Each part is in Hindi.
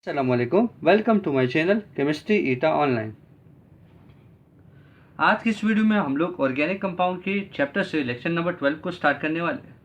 अस्सलामुअलैकुम, welcome to my channel chemistry ईटा ऑनलाइन। आज की इस वीडियो में हम लोग ऑर्गेनिक कंपाउंड के चैप्टर से लेक्चर नंबर 12 को स्टार्ट करने वाले हैं।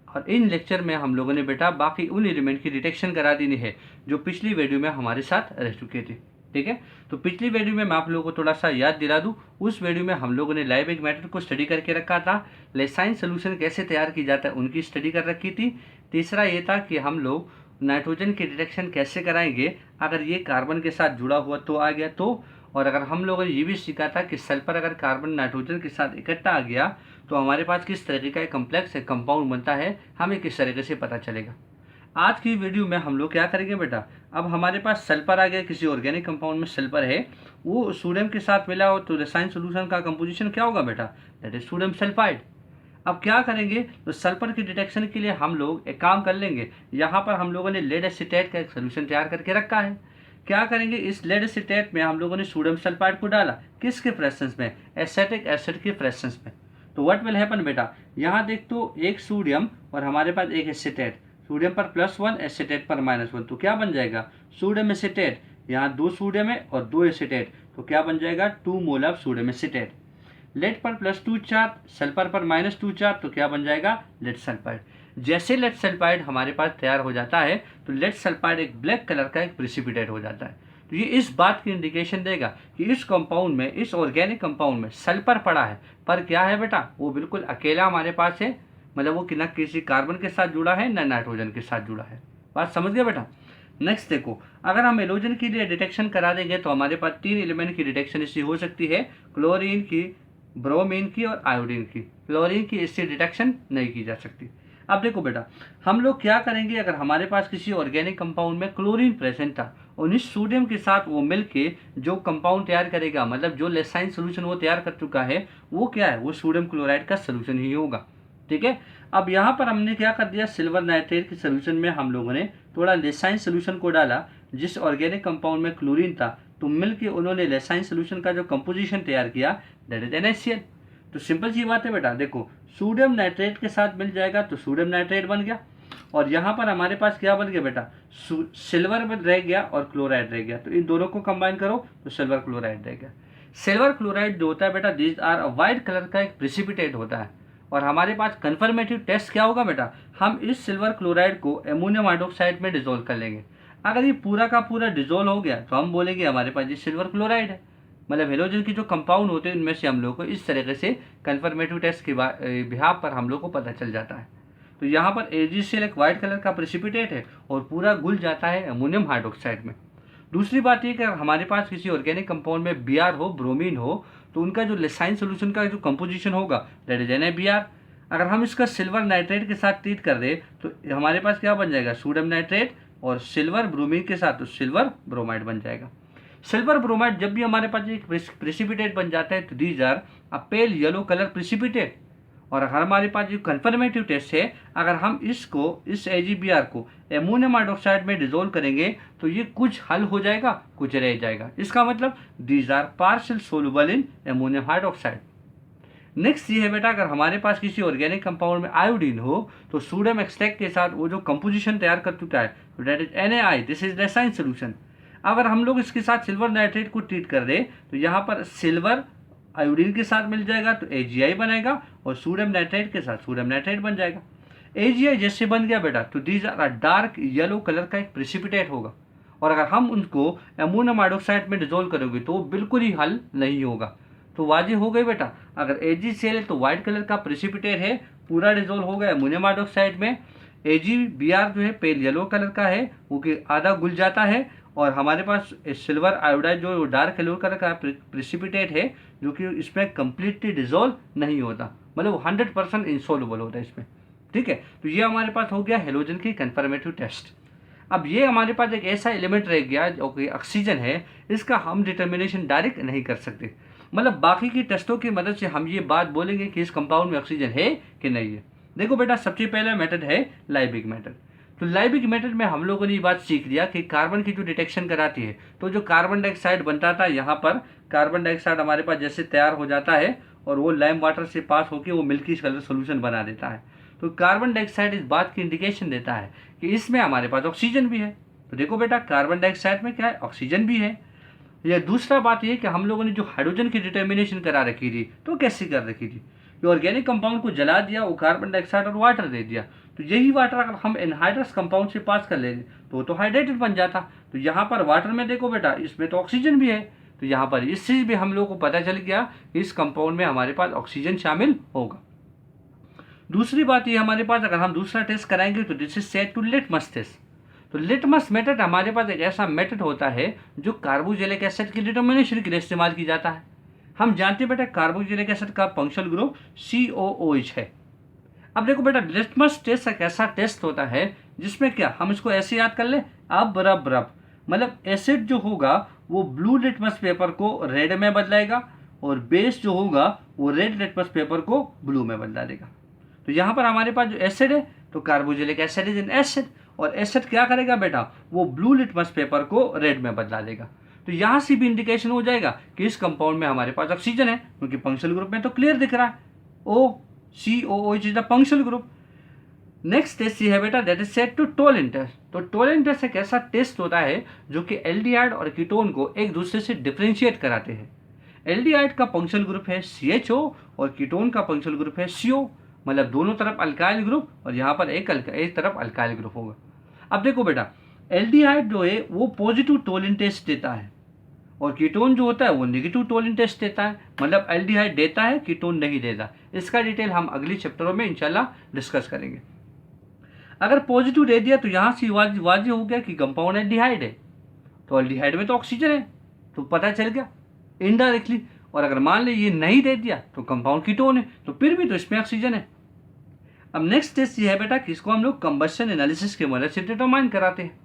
और इन लेक्चर में हम लोगों ने बेटा बाकी उन एलिमेंट की डिटेक्शन करा देनी है जो पिछली वीडियो में हमारे साथ रह चुके थे। ठीक है, तो पिछली वीडियो में मैं आप लोगों को थोड़ा सा याद दिला दूं। उस वीडियो में हम लोगों ने लाइबिक मेथड को स्टडी करके रखा था, लेसाइन सोल्यूशन कैसे तैयार की जाता है उनकी स्टडी कर रखी थी। तीसरा ये था कि हम लोग नाइट्रोजन की डिटेक्शन कैसे कराएंगे अगर ये कार्बन के साथ जुड़ा हुआ तो आ गया तो, और अगर हम लोगों ने ये भी सीखा था कि सल्फर अगर कार्बन नाइट्रोजन के साथ इकट्ठा आ गया तो हमारे पास किस तरीके का कम्प्लेक्स कंपाउंड बनता है, हमें किस तरीके से पता चलेगा। आज की वीडियो में हम लोग क्या करेंगे बेटा, अब हमारे पास सल्फर आ गया, किसी ऑर्गेनिक कंपाउंड में सल्फर है, वो सोडियम के साथ मिला हो तो रसायन सोल्यूशन का कंपोजिशन क्या होगा बेटा, दैट इज सोडियम सल्फाइड। अब क्या करेंगे, तो सल्फर की डिटेक्शन के लिए हम लोग एक काम कर लेंगे। यहाँ पर हम लोगों ने लेड एसीटेट का एक सोल्यूशन तैयार करके रखा है। क्या करेंगे, इस लेड एसीटेट में हम लोगों ने सोडियम सल्फाइड को डाला, किसके प्रेजेंस में, एसिटिक एसिड के प्रेजेंस में। तो व्हाट विल हैपन बेटा, यहाँ देख तो एक सोडियम और हमारे पास एक एसीटेट, सोडियम पर +1 एसीटेट पर -1, तो क्या बन जाएगा, सोडियम एसीटेट। यहाँ 2 सोडियम है और 2 एसीटेट, तो क्या बन जाएगा, 2 mole of sodium acetate. Lead पर +2 चार्ज, सल्फर पर -2 चार्ज, तो क्या बन जाएगा, लेड सल्फाइड। जैसे लेड सल्फाइड हमारे पास तैयार हो जाता है तो लेड सल्फाइड एक ब्लैक कलर का एक प्रिसिपिटेट हो जाता है। तो ये इस बात की इंडिकेशन देगा कि इस कंपाउंड में, इस ऑर्गेनिक कंपाउंड में सल्फर पड़ा है, पर क्या है बेटा, वो बिल्कुल अकेला हमारे पास है, मतलब वो न किसी कार्बन के साथ जुड़ा है न नाइट्रोजन के साथ जुड़ा है। बात समझ गया बेटा। नेक्स्ट देखो, अगर हम हेलोजन के लिए डिटेक्शन करा देंगे तो हमारे पास 3 एलिमेंट की डिटेक्शन इससे हो सकती है, क्लोरीन की, ब्रोमीन की और आयोडीन की। क्लोरीन की इससे डिटेक्शन नहीं की जा सकती। अब देखो बेटा, हम लोग क्या करेंगे, अगर हमारे पास किसी ऑर्गेनिक कंपाउंड में क्लोरीन प्रेजेंट था और इस सोडियम के साथ वो मिलके जो कंपाउंड तैयार करेगा, मतलब जो लेसाइन सोल्यूशन वो तैयार कर चुका है, वो क्या है, वो सोडियम क्लोराइड का सोल्यूशन ही होगा। ठीक है, अब यहाँ पर हमने क्या कर दिया, सिल्वर नाइट्रेट के सोल्यूशन में हम लोगों ने थोड़ा लेसाइन सोल्यूशन को डाला, जिस ऑर्गेनिक कंपाउंड में क्लोरीन था, तो मिलके उन्होंने लेसाइन सोल्यूशन का जो कंपोजिशन तैयार किया, दैट इज NaCl। तो सिंपल सी बात है बेटा, देखो सोडियम नाइट्रेट के साथ मिल जाएगा तो सोडियम नाइट्रेट बन गया, और यहाँ पर हमारे पास क्या बन गया बेटा, सिल्वर रह गया और क्लोराइड रह गया, तो इन दोनों को कंबाइन करो तो सिल्वर क्लोराइड रह गया। सिल्वर क्लोराइड जो होता है बेटा, दिस आर वाइट कलर का एक प्रिसिपिटेट होता है, और हमारे पास कन्फर्मेटिव टेस्ट क्या होगा बेटा, हम इस सिल्वर क्लोराइड को एमोनियम हाइड्रोक्साइड में डिजोल्व कर लेंगे। अगर ये पूरा का पूरा डिजोल्व हो गया तो हम बोलेंगे हमारे पास ये सिल्वर क्लोराइड है। मतलब हेलोजन की जो कंपाउंड होते हैं उनमें से हम लोग को इस तरीके से कन्फर्मेटिव टेस्ट के बिहाफ पर हम लोग को पता चल जाता है। तो यहाँ पर AgCl एक वाइट कलर का प्रेसिपिटेट है और पूरा घुल जाता है अमोनियम हाइड्रोक्साइड में। दूसरी बात ये कि हमारे पास किसी ऑर्गेनिक कंपाउंड में Br हो, ब्रोमीन हो, तो उनका जो लेसाइन सोल्यूशन का जो कंपोजिशन होगा, दैट इज NaBr। अगर हम इसका सिल्वर नाइट्रेट के साथ ट्रीट कर दें तो हमारे पास क्या बन जाएगा, सोडियम नाइट्रेट, और सिल्वर ब्रोमीन के साथ तो सिल्वर ब्रोमाइड बन जाएगा। सिल्वर ब्रोमाइड जब भी हमारे पास एक प्रेसिपिटेट बन जाता है तो these are a pale yellow colour precipitate. और अगर हमारे पास जो कन्फर्मेटिव टेस्ट है, अगर हम इसको, इस AgBr को एमोनियम हाइड्रोक्साइड में डिजोल्व करेंगे तो ये कुछ हल हो जाएगा, कुछ रह जाएगा। इसका मतलब these are partial soluble in ammonium hydroxide. Next ये है बेटा, अगर हमारे पास किसी ऑर्गेनिक कंपाउंड में आयोडीन हो तो सोडियम एक्सट्रैक्ट के साथ वो जो कंपोजिशन तैयार कर चुका है, that is NaI, this is लेसाइन सोल्यूशन। अगर हम लोग इसके साथ सिल्वर नाइट्रेट को ट्रीट कर दें तो यहाँ पर सिल्वर आयोडीन के साथ मिल जाएगा तो AgI बनेगा, और सोडियम नाइट्रेट के साथ सोडियम नाइट्रेट बन जाएगा। AgI जैसे बन गया बेटा तो these are dark yellow colour का एक प्रेसिपिटेट होगा, और अगर हम उनको अमोनियम हाइड्रोक्साइड में डिजोल्व करोगे तो वो बिल्कुल ही हल नहीं होगा। तो वाजे हो गई बेटा, अगर AgCl है तो व्हाइट कलर का प्रेसिपिटेट है, पूरा डिजोल्व हो गया अमोनियम हाइड्रोक्साइड में। AgBr जो है पेल येलो कलर का है, वो कि आधा घुल जाता है, और हमारे पास सिल्वर आयोडाइड जो डार्क येलो कलर का प्रेसिपिटेट है, जो कि इसमें कम्प्लीटली डिजोल्व नहीं होता, मतलब वो 100% इंसॉल्युबल होता है इसमें। ठीक है, तो ये हमारे पास हो गया हेलोजन की कन्फर्मेटिव टेस्ट। अब ये हमारे पास एक ऐसा एलिमेंट रह गया जो कि ऑक्सीजन है, इसका हम डिटर्मिनेशन डायरेक्ट नहीं कर सकते, मतलब बाकी की टेस्टों की मदद से हम ये बात बोलेंगे कि इस कंपाउंड में ऑक्सीजन है कि नहीं है। देखो बेटा, सबसे पहला मेथड है लाइबिक मेथड। तो लाइबिक मेथड में हम लोगों ने ये बात सीख लिया कि कार्बन की जो डिटेक्शन कराती है, तो जो कार्बन डाइऑक्साइड बनता था, यहाँ पर कार्बन डाइऑक्साइड हमारे पास जैसे तैयार हो जाता है और वो लाइम वाटर से पास होकर वो मिल्की कलर सोल्यूशन बना देता है। तो कार्बन डाइऑक्साइड इस बात की इंडिकेशन देता है कि इसमें हमारे पास ऑक्सीजन भी है। तो देखो बेटा कार्बन डाइऑक्साइड में क्या है, ऑक्सीजन भी है। या दूसरा बात ये कि हम लोगों ने जो हाइड्रोजन की डिटर्मिनेशन करा रखी थी तो कैसे कर रखी थी, जो ऑर्गेनिक कंपाउंड को जला दिया, वो कार्बन डाइऑक्साइड और वाटर दे दिया, तो यही वाटर अगर हम एनहाइड्रस कंपाउंड से पास कर लेंगे तो हाइड्रेटेड बन जाता। तो यहाँ पर वाटर में देखो बेटा इसमें तो ऑक्सीजन भी है, तो यहाँ पर इस चीज़ भी हम लोग को पता चल गया कि इस कंपाउंड में हमारे पास ऑक्सीजन शामिल होगा। दूसरी बात ये हमारे पास अगर हम दूसरा टेस्ट कराएंगे तो this is said to litmus test. तो लिटमस मेथड हमारे पास एक ऐसा मेथड होता है जो कार्बोक्सिलिक एसिड की डिटर्मिनेशन के लिए इस्तेमाल की जाता है। हम जानते हैं बेटा कार्बोक्सिलिक एसिड का फंक्शनल ग्रुप COOH है। अब देखो बेटा लिटमस टेस्ट एक ऐसा टेस्ट होता है जिसमें क्या हम इसको ऐसे याद कर ले, अब रब रब, मतलब एसिड जो होगा वो ब्लू लिटमस पेपर को रेड में बदलाएगा और बेस जो होगा वो रेड लिटमस पेपर को ब्लू में बदला देगा। तो यहाँ पर हमारे पास जो एसिड है तो carboxylic acid is an acid, और एसिड क्या करेगा बेटा, वो ब्लू लिटमस पेपर को रेड में बदला देगा। तो यहाँ से भी इंडिकेशन हो जाएगा कि इस कंपाउंड में हमारे पास ऑक्सीजन है, क्योंकि फंक्शनल ग्रुप में तो क्लियर दिख रहा है OCOOH is the functional group. Next test ये है बेटा that is said to Tollens test. तो टोलिन टेस्ट एक ऐसा टेस्ट होता है जो कि एल्डिहाइड और कीटोन को एक दूसरे से डिफरेंशिएट कराते हैं। एल्डिहाइड का फंक्शनल ग्रुप है CHO और कीटोन का फंक्शनल ग्रुप है CO, मतलब दोनों तरफ अल्काइल ग्रुप और यहाँ पर एक तरफ अल्काइल ग्रुप होगा। अब देखो बेटा एल्डिहाइड जो है वो पॉजिटिव टोलिन टेस्ट देता है और कीटोन जो होता है वो नेगेटिव टोलिन टेस्ट देता है, मतलब एल्डिहाइड देता है कीटोन नहीं देता। इसका डिटेल हम अगली चैप्टरों में इंशाल्लाह डिस्कस करेंगे। अगर पॉजिटिव दे दिया तो यहाँ से वाजिब हो गया कि कंपाउंड एल्डिहाइड है, तो एल्डिहाइड में तो ऑक्सीजन है, तो पता चल गया इनडायरेक्टली। और अगर मान ले ये नहीं दे दिया तो कंपाउंड कीटोन है, तो फिर भी तो इसमें ऑक्सीजन है। अब नेक्स्ट टेस्ट ये है बेटा कि इसको हम लोग कंबस्शन एनालिसिस की मदद से डिटरमाइन कराते हैं।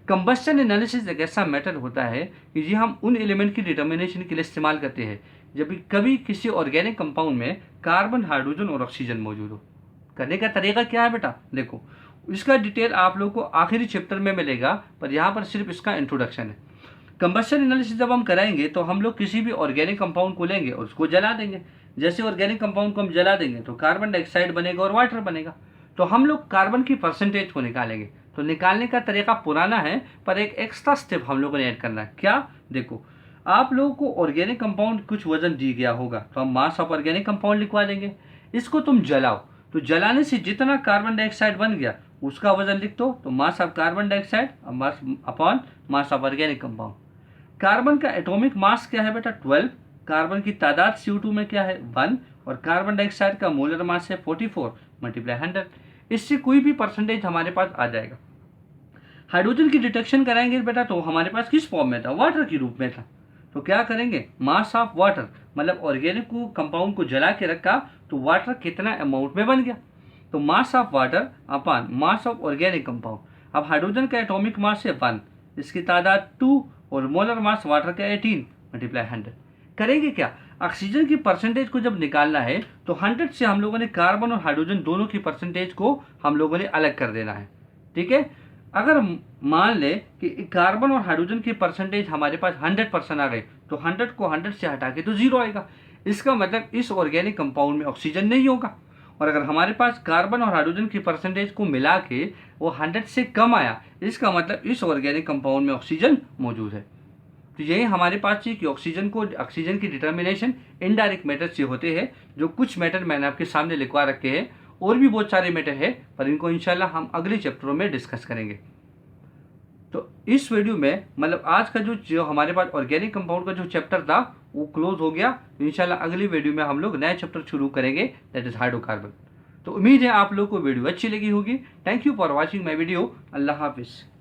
कंबस्शन एनालिसिस एक ऐसा मेथड होता है कि ये हम उन एलिमेंट की डिटर्मिनेशन के लिए इस्तेमाल करते हैं जब कभी किसी ऑर्गेनिक कंपाउंड में कार्बन, हाइड्रोजन और ऑक्सीजन मौजूद हो। करने का तरीका क्या है बेटा, देखो इसका डिटेल आप लोग को आखिरी चैप्टर में मिलेगा, पर यहाँ पर सिर्फ इसका इंट्रोडक्शन है। कंबस्शन एनालिसिस जब हम कराएंगे तो हम लोग किसी भी ऑर्गेनिक कंपाउंड को लेंगे और उसको जला देंगे। जैसे ऑर्गेनिक कंपाउंड को हम जला देंगे तो कार्बन डाइऑक्साइड बनेगा और वाटर बनेगा। तो हम लोग कार्बन की परसेंटेज को निकालेंगे। तो निकालने का तरीका पुराना है, पर एक एक्स्ट्रा स्टेप हम लोगों ने ऐड करना है। क्या, देखो आप लोगों को ऑर्गेनिक कंपाउंड कुछ वजन दी गया होगा तो हम मास ऑफ ऑर्गेनिक कंपाउंड लिखवा देंगे। इसको तुम जलाओ, तो जलाने से जितना कार्बन डाइऑक्साइड बन गया उसका वजन लिख दो, तो mass of carbon dioxide upon mass of organic compound. Carbon का एटॉमिक मास क्या है बेटा 12, कार्बन की तादाद CO2 में क्या है 1, और कार्बन डाइऑक्साइड का मोलर मास है 44 मल्टीप्लाई 100। इससे कोई भी परसेंटेज हमारे पास आ जाएगा। हाइड्रोजन की डिटेक्शन कराएंगे बेटा तो हमारे पास किस फॉर्म में था, वाटर के रूप में था। तो क्या करेंगे, मास ऑफ वाटर, मतलब ऑर्गेनिक को कंपाउंड को जला के रखा तो वाटर कितना अमाउंट में बन गया, तो mass of water upon mass of organic compound. अब हाइड्रोजन का एटॉमिक मास है 1, इसकी तादाद 2 और मोलर मास वाटर का 18 मल्टीप्लाई 100। करेंगे क्या, ऑक्सीजन की परसेंटेज को जब निकालना है तो 100 से हम लोगों ने कार्बन और हाइड्रोजन दोनों की परसेंटेज को हम लोगों ने अलग कर देना है। ठीक है, अगर मान ले कि कार्बन और हाइड्रोजन की परसेंटेज हमारे पास 100% आ गई तो 100 को 100 से हटा के तो 0 आएगा। इसका मतलब इस ऑर्गेनिक कंपाउंड में ऑक्सीजन नहीं होगा। और अगर हमारे पास कार्बन और हाइड्रोजन की परसेंटेज को मिला के वो 100 से कम आया, इसका मतलब इस ऑर्गेनिक कंपाउंड में ऑक्सीजन मौजूद है। तो यही हमारे पास चाहिए कि ऑक्सीजन की डिटर्मिनेशन इनडायरेक्ट मेथड से होते हैं, जो कुछ मेथड मैंने आपके सामने लिखवा रखे हैं। और भी बहुत सारे मेथड है, पर इनको इंशाल्लाह हम अगले चैप्टरों में डिस्कस करेंगे। तो इस वीडियो में मतलब आज का जो हमारे पास ऑर्गेनिक कंपाउंड का जो चैप्टर था वो क्लोज हो गया। इंशाल्लाह अगली वीडियो में हम लोग नया चैप्टर शुरू करेंगे, दैट इज हाइड्रोकार्बन। तो उम्मीद है आप लोग को वीडियो अच्छी लगी होगी। Thank you for watching my video. अल्लाह हाफिज़।